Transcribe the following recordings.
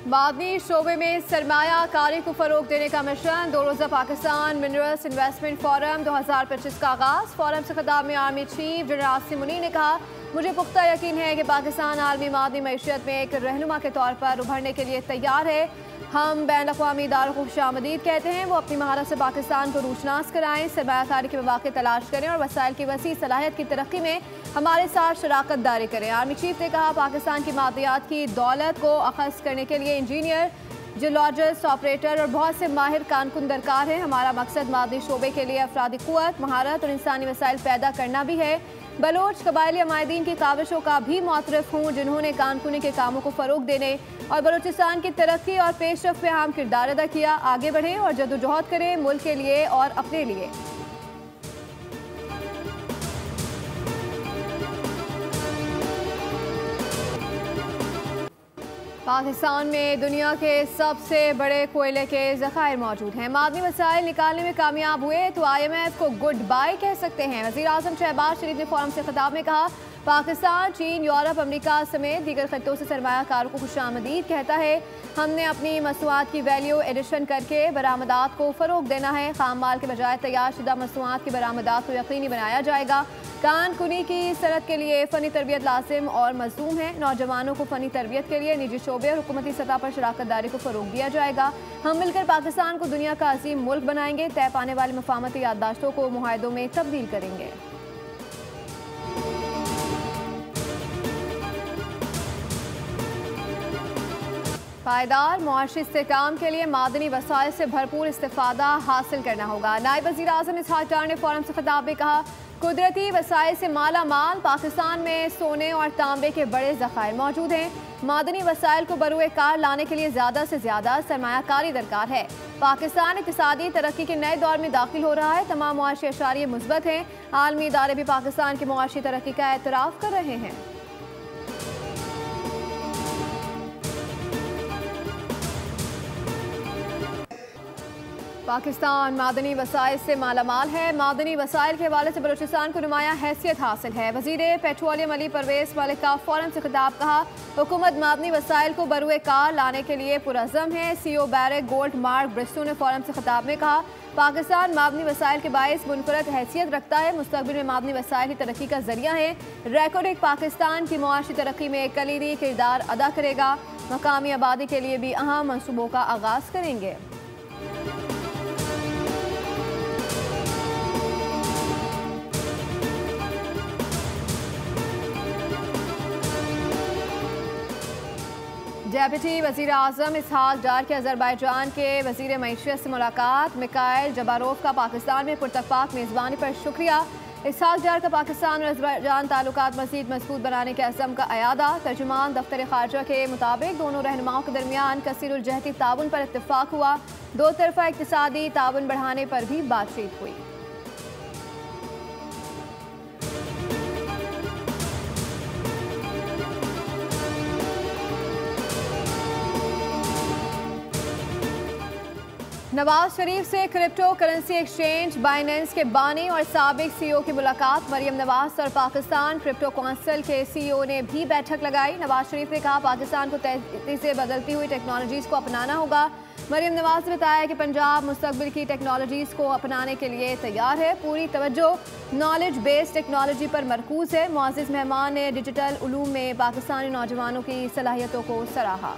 मादनी शोबे में सरमायाकारी को फरोग देने का मिशन। 2 रोज़ा पाकिस्तान मिनरल्स इन्वेस्टमेंट फोरम 2025 का आगाज। फोरम से खिताब में army chief general Asim Munir ने कहा, मुझे पुख्ता यकीन है कि पाकिस्तान आलमी मादनी मैशियत में एक रहनुमा के तौर पर उभरने के लिए तैयार है। हम बैन अक़वामी इदारों को खुशामदीद कहते हैं। वो अपनी महारत से पाकिस्तान को रूशनास कराएँ, सरमायाकारी के मौक़े तलाश करें और वसाइल की वसी सलाहियत की तरक्की में हमारे साथ शराकत दारी करें। आर्मी चीफ ने कहा, पाकिस्तान की मादियात की दौलत को अखज़ करने के लिए इंजीनियर, जियोलॉजिस्ट, ऑपरेटर और बहुत से माहिर कारकुन दरकार है। हमारा मकसद मादनी शोबे के लिए अफरादी क़ुव्वत, महारत और इंसानी वसाइल पैदा करना भी है। बलोच कबायली अमायदीन की काविशों का भी मुतरफ़ हूँ, जिन्होंने कानकुनी के कामों को फ़रोग देने और बलूचिस्तान की तरक्की और पेशरफ में अहम किरदार अदा किया। आगे बढ़ें और जदोजहद करें मुल्क के लिए और अपने लिए। पाकिस्तान में दुनिया के सबसे बड़े कोयले के ज़खायर मौजूद हैं। मादनी वसाइल निकालने में कामयाब हुए तो IMF को गुड बाय कह सकते हैं। वज़ीर आज़म शहबाज शरीफ ने फोरम से खिताब में कहा, पाकिस्तान, चीन, यूरोप, अमेरिका समेत दीगर खित्तों से सरमायाकारों को खुशामदीद कहता है। हमने अपनी मसनूआत की वैल्यू एडिशन करके बरामदात को फ़रोग देना है। खाम माल के बजाय तैयार शुदा मसनूआत की बरामदात को यकीनी बनाया जाएगा। कानकुनी की सनत के लिए फ़नी तरबियत लाजिम और मज़लूम है। नौजवानों को फ़नी तरबियत के लिए निजी शोबे और हुकूमती सतह पर शराकत दारी को फ़रोग दिया जाएगा। हम मिलकर पाकिस्तान को दुनिया का अजीम मुल्क बनाएंगे। तय पाने वाली मफाहमती याददाश्तों को मुआहदों में तब्दील करेंगे। पायदार मुआशी इस्तेहकाम के लिए मादनी वसाइल से भरपूर इस्तिफादा हासिल करना होगा। नायब वज़ीर आज़म इसहाक डार ने फोरम से खिताब में कहा, कुदरती वसाइल से माला माल पाकिस्तान में सोने और तांबे के बड़े ज़खायर मौजूद हैं। मादनी वसाइल को बरूए कार लाने के लिए ज़्यादा से ज़्यादा सरमायाकारी दरकार है। पाकिस्तान इक़्तिसादी तरक्की के नए दौर में दाखिल हो रहा है। तमाम मुआशी अशारिये मुस्बत हैं। आलमी इदारे भी पाकिस्तान की मुआशी तरक्की का एतराफ़ कर रहे हैं। पाकिस्तान मादनी वसाइल से मालामाल है। मादनी वसाइल के हवाले से बलूचिस्तान को नुमाया हैसियत हासिल है। वज़ीर पेट्रोलियम अली परवेज़ मलिक का फोरम से खिताब, कहा, हुकूमत मादनी वसाइल को बरूए कार लाने के लिए पुरज़म है। CEO barrack gold mark Bairstow ने फोरम से खिताब में कहा, पाकिस्तान मादनी वसाइल के बाइस मुनफरद हैसियत रखता है। मुस्तक़बिल में मादनी वसाइल की तरक्की का जरिया है। रेकॉर्ड एक पाकिस्तान की मुआशी तरक्की में कलीदी किरदार अदा करेगा। मकामी आबादी के लिए भी अहम मंसूबों का आगाज़ करेंगे। डेप्यूटी वज़ीर आज़म इसहाक डार के अज़रबैजान के वज़ीर मईशत से मुलाकात। मिकाइल जबारोव का पाकिस्तान में पुरतफ़ाक मेज़बानी पर शुक्रिया। इसहाक डार का पाकिस्तान और अज़रबैजान ताल्लुकात मज़ीद मज़बूत बनाने के अज़्म का अयादा। तर्जुमान दफ्तर ख़ारजा के मुताबिक दोनों रहनुमाओं के दरमियान कसीरुल-जहती ताउन पर इत्तिफ़ाक हुआ। दो तरफ़ा इक़्तिसादी ताउन बढ़ाने पर भी बातचीत हुई। नवाज शरीफ से क्रिप्टो करेंसी एक्सचेंज बाइनेंस के बानी और साबिक CEO की मुलाकात। मरियम नवाज और पाकिस्तान क्रिप्टो काउंसिल के CEO ने भी बैठक लगाई। नवाज शरीफ ने कहा, पाकिस्तान को तेजी से बदलती हुई टेक्नोलॉजीज़ को अपनाना होगा। मरियम नवाज ने बताया कि पंजाब मुस्तकबिल की टेक्नोलॉजीज़ को अपनाने के लिए तैयार है। पूरी तवज्जो नॉलेज बेस्ड टेक्नोलॉजी पर मरकूज़ है। मुअज़्ज़िज़ मेहमान ने डिजिटल उलूम में पाकिस्तानी नौजवानों की सलाहियतों को सराहा।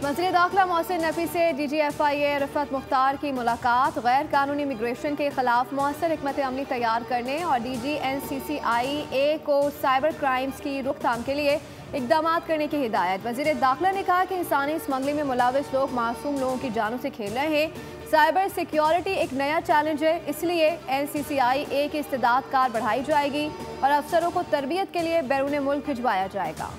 वज़ीर दाखिला मोहसिन नफ़ी से DGFIA रफ़त मुख्तार की मुलाकात। गैर कानूनी इमिग्रेशन के खिलाफ मौसर हिकमत अमली तैयार करने और DG NCCIA को साइबर क्राइम्स की रोकथाम के लिए इक़दाम करने की हिदायत। वज़ीर दाखिला ने कहा कि इंसानी स्मगलिंग में मुलविस लोग मासूम लोगों की जानों से खेल रहे हैं। साइबर सिक्योरिटी एक नया चैलेंज है, इसलिए NCCIA की इस्तेदाद कार बढ़ाई जाएगी और अफसरों को तरबियत के लिए बैरून मुल्क भिजवाया जाएगा।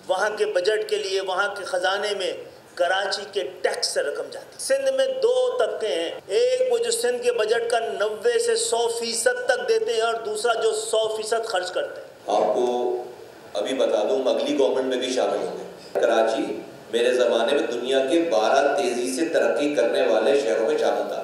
वहाँ के बजट के लिए, वहाँ के खजाने में कराची के टैक्स से रकम जाती। सिंध में दो तबके हैं, एक वो जो सिंध के बजट का 90 से 100% तक देते हैं और दूसरा जो 100% खर्च करते हैं। आपको अभी बता दूं, अगली गवर्नमेंट में भी शामिल होंगे। कराची मेरे ज़माने में दुनिया बल्कि 12 तेजी से तरक्की करने वाले शहरों में शामिल था।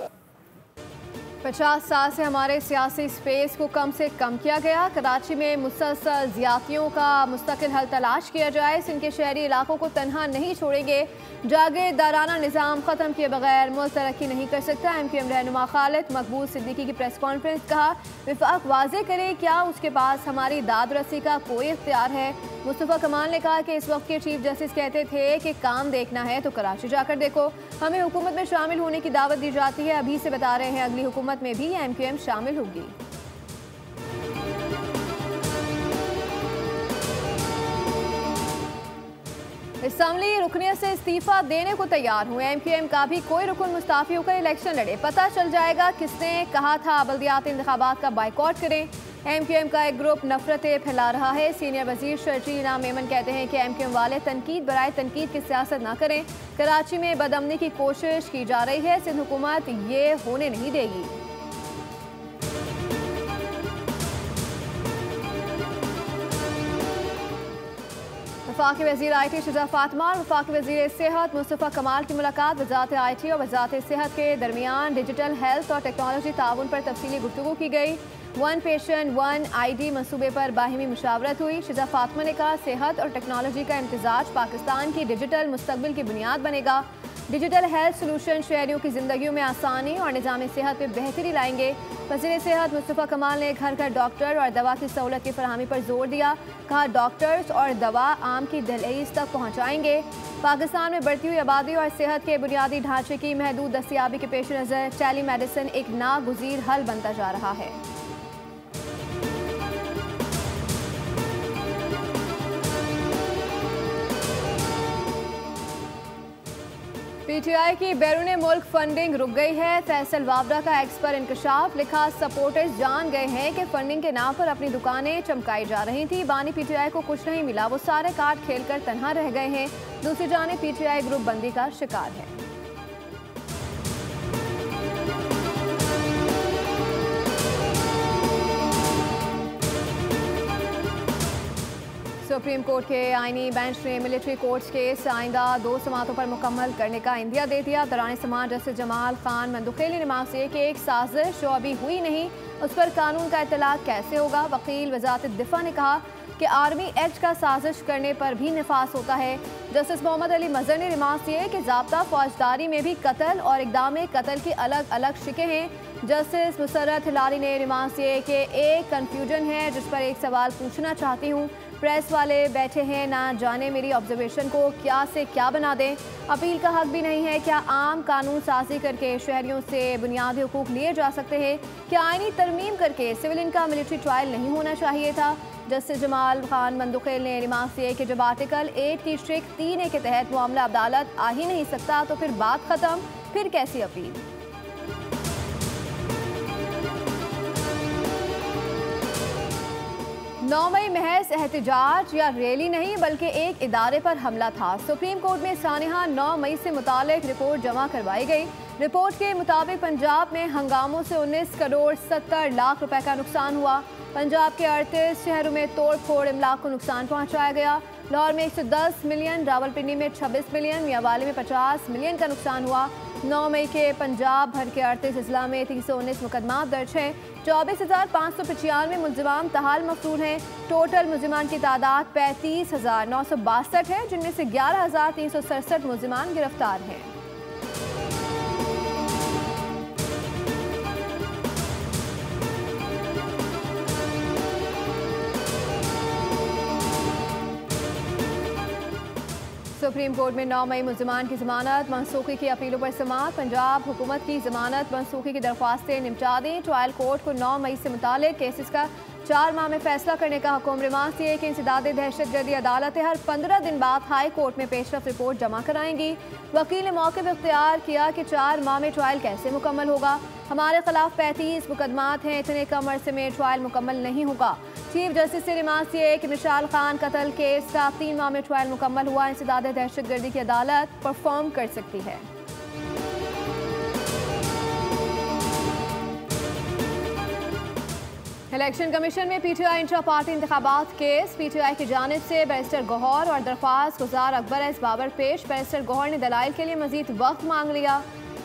50 साल से हमारे सियासी स्पेस को कम से कम किया गया। कराची में मुसलसल ज़ियादतियों का मुस्तकिल हल तलाश किया जाए। सिंध के शहरी इलाकों को तनहा नहीं छोड़ेंगे। जागीरदाराना निज़ाम ख़त्म किए बगैर मुल्क तरक्की नहीं कर सकता। MQM रहनुमा खालिद मकबूल सिद्दीकी की प्रेस कॉन्फ्रेंस। कहा, विफाक वाज़े करे क्या उसके पास हमारी दाद रसी का कोई इख्तियार है। मुस्तफ़ा कमाल ने कहा कि इस वक्त के चीफ जस्टिस कहते थे कि काम देखना है तो कराची जाकर देखो। हमें हुकूमत में शामिल होने की दावत दी जाती है। अभी से बता रहे हैं अगली हुकूमत में भी MQM शामिल होगी। असम्बली रुकनियत से इस्तीफा देने को तैयार हुए। MQM का भी कोई रुकन मुस्ताफी होकर इलेक्शन लड़े। पता चल जाएगा किसने कहा था बल्दियाती इंतखाबात का बाइकआउट करें। MQM का एक ग्रुप नफरतें फैला रहा है। सीनियर वजीर शर्जील इनाम मेमन कहते हैं कि MQM वाले तनकीद बराए तनकीद की सियासत ना करें। कराची में बदअमनी की कोशिश की जा रही है। सिंध हुकूमत ये होने नहीं देगी। वफाकी वज़ीर IT शुजा फातिमा और वफाकी वज़ीर सेहत मुस्तफ़ा कमाल की मुलाकात। वज़ारत IT और वज़ारत सेहत के दरमियान डिजिटल हेल्थ और टेक्नोलॉजी ताउन पर तफसीली गुफ्तगू की गई। 1 पेशेंट 1 ID मंसूबे पर बाहिमी मुशावरत हुई। शुजा फातिमा ने कहा, सेहत और टेक्नोलॉजी का इम्तिजाज पाकिस्तान की डिजिटल मुस्तकबिल की बुनियाद बनेगा। डिजिटल हेल्थ सोल्यूशन शहरियों की ज़िंदगियों में आसानी और निज़ाम सेहत में बेहतरी लाएंगे। वज़ीर सेहत मुस्तफ़ा कमाल ने घर घर डॉक्टर और दवा की सहूलत की फराहमी पर जोर दिया। कहा, डॉक्टर्स और दवा आम की दहलीज तक पहुँचाएंगे। पाकिस्तान में बढ़ती हुई आबादी और सेहत के बुनियादी ढांचे की महदूद दस्तियाबी के पेश नज़र टेली मेडिसिन एक नागुज़ीर हल बनता जा रहा है। PTI की बैरून मुल्क फंडिंग रुक गई है। फैसल वावड़ा का एक्स पर इंकशाफ। लिखा, सपोर्टर्स जान गए हैं कि फंडिंग के नाम पर अपनी दुकानें चमकाई जा रही थी। बानी PTI को कुछ नहीं मिला, वो सारे कार्ड खेलकर तन्हा रह गए हैं। दूसरी जानिब PTI ग्रुप बंदी का शिकार है। सुप्रीम कोर्ट के आईनी बेंच ने मिलिट्री कोर्ट्स केस आइंदा 2 समातों पर मुकम्मल करने का इंदिया दे दिया। दौरान समात जस्टिस जमाल खान मंदुखेली ने मांग से कि एक साजिश जो अभी हुई नहीं उस पर कानून का इतलाक कैसे होगा। वकील वजारत दिफा ने कहा कि आर्मी एक्ट का साजिश करने पर भी निफास होता है। जस्टिस मोहम्मद अली मजहर ने रिमार्क किए कि ज़ाब्ता फौजदारी में भी कत्ल और इक़दाम कत्ल की अलग अलग शिकें हैं। जस्टिस मुसर्रत हिलारी ने रिमार्क किए कि एक कन्फ्यूजन है जिस पर एक सवाल पूछना चाहती हूँ। प्रेस वाले बैठे हैं, ना जाने मेरी ऑब्जर्वेशन को क्या से क्या बना दें। अपील का हक भी नहीं है। क्या आम कानून साजी करके शहरियों से बुनियादी हुकूक लिए जा सकते हैं? क्या आईनी तरमीम करके सिविलियन का मिलिट्री ट्रायल नहीं होना चाहिए था? जस्टिस जमाल खान मंदुखेल ने रिमार्क किए कि जब आर्टिकल 8 की स्ट्रिक 3A के तहत मामला अदालत आ ही नहीं सकता तो फिर बात खत्म, फिर कैसी अपील। 9 मई महज एहतजाज या रैली नहीं बल्कि एक इदारे पर हमला था। सुप्रीम कोर्ट में सानिहा 9 मई से मुतालिक रिपोर्ट जमा करवाई गई। रिपोर्ट के मुताबिक पंजाब में हंगामों से 19 करोड़ 70 लाख रुपए का नुकसान हुआ। पंजाब के 38 शहरों में तोड़ फोड़ इमलाक को नुकसान पहुंचाया गया। लाहौर में 110 मिलियन, रावलपिंडी में 26 मिलियन, मियावाली में 50 मिलियन का नुकसान हुआ। 9 मई के पंजाब भर के 38 अजला में 319 मुकदमा दर्ज हैं। 24,595 मुलजिमान तहाल मफरूर हैं। टोटल मुलजिमान की तादाद 35,962 है, जिनमें से 11,367 मुलजिमान गिरफ्तार हैं। सुप्रीम कोर्ट में 9 मई मुलजिमान की जमानत मनसूखी की अपीलों पर समाअत। पंजाब हुकूमत की जमानत मनसूखी की दरख्वास्तें निपटा दी। ट्रायल कोर्ट को 9 मई से मुतालिक केसेस का 4 माह में फैसला करने का हुक्म। रिमांड दिए कि इंसदाद दहशतगर्दी अदालतें हर 15 दिन बाद हाई कोर्ट में पेशरफ रिपोर्ट जमा कराएंगी। वकील ने मौके पर इख्तियार किया कि 4 माह में ट्रायल कैसे मुकम्मल होगा। हमारे खिलाफ 35 मुकदमात हैं, इतने कम अरसे में ट्रायल मुकम्मल नहीं होगा। चीफ जस्टिस से रिमांड दिए कि निशाल खान कत्ल केस का 3 माह में ट्रायल मुकम्मल हुआ। इंसदाद दहशतगर्दी की अदालत परफॉर्म कर सकती है। इलेक्शन कमीशन में पीटीआई इंट्रा पार्टी इंतखाबात केस। पीटीआई की जानिब से बैरिस्टर गौहर और दरख्वास्त गुजार अकबर एस बाबर पेश। बैरिस्टर गौहर ने दलाइल के लिए मजीद वक्त मांग लिया।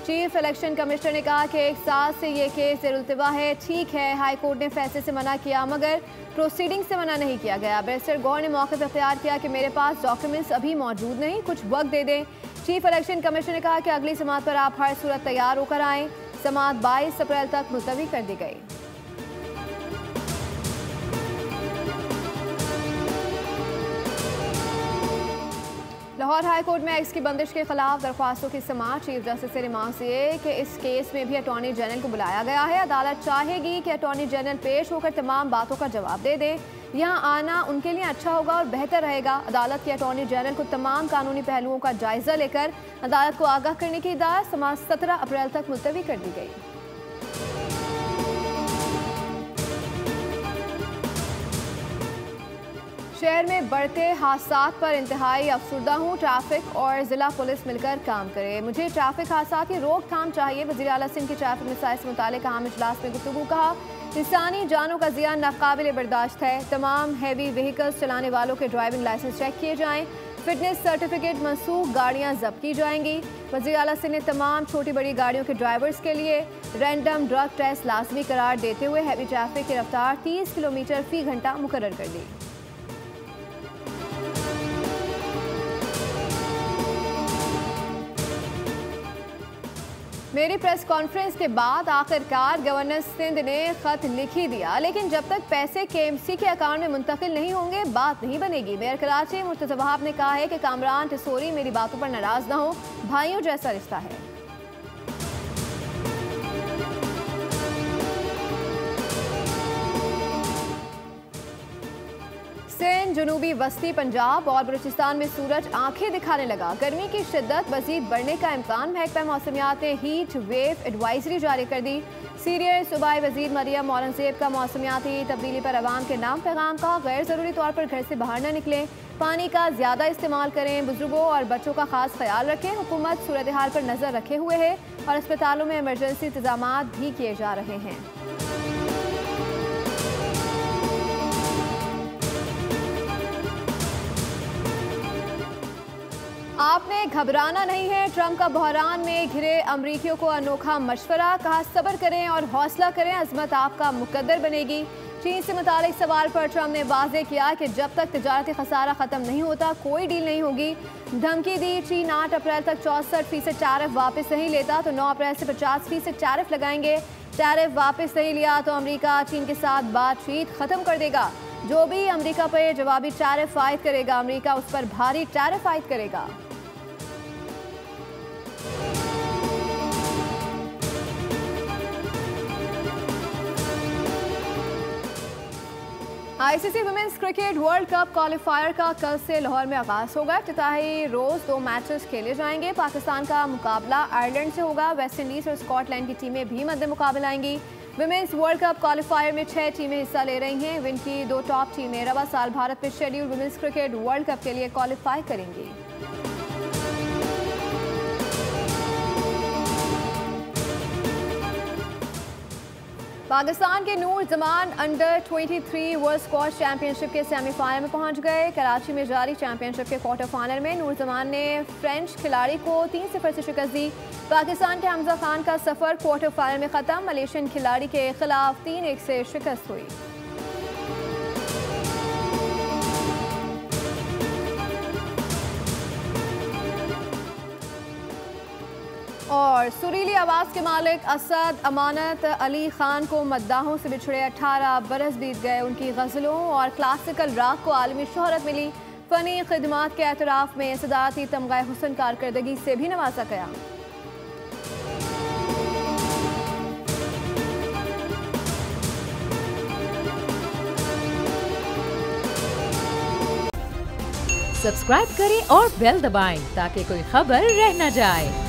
चीफ इलेक्शन कमिश्नर ने कहा कि एक साल से ये केस ज़ेरुल्तिबा है। ठीक है, हाई कोर्ट ने फैसले से मना किया मगर प्रोसीडिंग से मना नहीं किया गया। बैरिस्टर गौहर ने मौके पर इख्तियार किया कि मेरे पास डॉक्यूमेंट्स अभी मौजूद नहीं, कुछ वक्त दे दें। चीफ इलेक्शन कमिश्नर ने कहा कि अगली समात पर आप हर सूरत तैयार होकर आएँ। समात 22 अप्रैल तक मुलतवी कर दी गई। लाहौर हाई कोर्ट में एक्स की बंदिश के खिलाफ दरख्वास्तों की समाअत। चीफ जस्टिस ने मांग की है कि इस केस में भी अटॉर्नी जनरल को बुलाया गया है। अदालत चाहेगी कि अटॉर्नी जनरल पेश होकर तमाम बातों का जवाब दे दे। यहाँ आना उनके लिए अच्छा होगा और बेहतर रहेगा। अदालत की अटॉर्नी जनरल को तमाम कानूनी पहलुओं का जायजा लेकर अदालत को आगाह करने की हिदायत। समाअत 17 अप्रैल तक मुलतवी कर दी गई। शहर में बढ़ते हादसात पर इंतहाई अफसुर्दा हूँ। ट्रैफिक और ज़िला पुलिस मिलकर काम करे। मुझे ट्रैफिक हादसात की रोकथाम चाहिए। वज़ीर आला सिंध की ट्रैफिक मसाइल से मुतालिक अहम इजलास में गुफ्तगू। कहा इंसानी जानों का ज़ियान नाकाबिल बर्दाश्त है। तमाम हैवी व्हीकल्स चलाने वालों के ड्राइविंग लाइसेंस चेक किए जाएँ। फिटनेस सर्टिफिकेट मनसूख गाड़ियाँ जब्त की जाएंगी। वज़ीर आला सिंध ने तमाम छोटी बड़ी गाड़ियों के ड्राइवर्स के लिए रैंडम ड्रग टेस्ट लाजमी करार देते हुए हैवी ट्रैफिक की रफ्तार 30 किलोमीटर फ़ी घंटा मुकर्रर कर दी। मेरी प्रेस कॉन्फ्रेंस के बाद आखिरकार गवर्नर सिंध ने खत लिख ही दिया, लेकिन जब तक पैसे केएमसी के अकाउंट में मुंतकिल नहीं होंगे बात नहीं बनेगी। मेयर कराची मुर्तज़ा वहाब ने कहा है कि कामरान टिसोरी मेरी बातों पर नाराज ना हो, भाइयों जैसा रिश्ता है। सिंध, जनूबी वस्ती पंजाब और बलूचिस्तान में सूरज आंखें दिखाने लगा। गर्मी की शिद्दत मजीद बढ़ने का इम्कान। महकमा मौसमियात ने हीट वेव एडवाइजरी जारी कर दी। सीनियर सूबाई वजीर मरियम औरंगजेब का मौसमियाती तब्दीली पर अवाम के नाम पैगाम का। गैर ज़रूरी तौर पर घर से बाहर न निकलें। पानी का ज़्यादा इस्तेमाल करें। बुजुर्गों और बच्चों का खास ख्याल रखें। हुकूमत सूरत हाल पर नज़र रखे हुए है और अस्पतालों में इमरजेंसी इंतजाम भी किए जा रहे हैं। आपने घबराना नहीं है। ट्रंप का बहरान में घिरे अमरीकियों को अनोखा मशवरा। कहा सब्र करें और हौसला करें, अजमत आपका मुकद्दर बनेगी। चीन से मुतालिक सवाल पर ट्रंप ने वाज़े किया कि जब तक तिजारती खसारा ख़त्म नहीं होता कोई डील नहीं होगी। धमकी दी चीन 8 अप्रैल तक 64% टैरिफ वापस नहीं लेता तो 9 अप्रैल से 50% टैरिफ लगाएंगे। टैरिफ वापस नहीं लिया तो अमेरिका चीन के साथ बातचीत ख़त्म कर देगा। जो भी अमेरिका पर जवाबी टैरिफ आयद करेगा अमेरिका उस पर भारी टैरिफ आयद करेगा। ICC women's cricket world cup qualifier का कल से लाहौर में आगाज होगा। इफ्तिताही रोज 2 मैचेस खेले जाएंगे। पाकिस्तान का मुकाबला आयरलैंड से होगा। वेस्ट इंडीज और स्कॉटलैंड की टीमें भी मद्दे मुकाबला आएंगी। वुमेन्स वर्ल्ड कप क्वालिफायर में 6 टीमें हिस्सा ले रही हैं। विन की 2 टॉप टीमें रवा साल भारत में schedule women's cricket world cup के लिए क्वालिफाई करेंगी। पाकिस्तान के Noor Zaman under 23 world squash championship के सेमीफाइनल में पहुंच गए। कराची में जारी चैंपियनशिप के क्वार्टर फाइनल में नूर जमान ने फ्रेंच खिलाड़ी को 3-0 से शिकस्त दी। पाकिस्तान के हमजा खान का सफर क्वार्टर फाइनल में खत्म। मलेशियन खिलाड़ी के खिलाफ 3-1 से शिकस्त हुई। और सुरीली आवाज़ के मालिक असद अमानत अली खान को मद्दाहों से बिछड़े 18 बरस बीत गए। उनकी गज़लों और क्लासिकल राग को आलमी शोहरत मिली। फ़नी खिदमात के एतराफ़ में सदारती तमगा हुस्न कारकर्दगी से भी नवाजा गया। सब्सक्राइब करें और बेल दबाएं ताकि कोई खबर रह न जाए।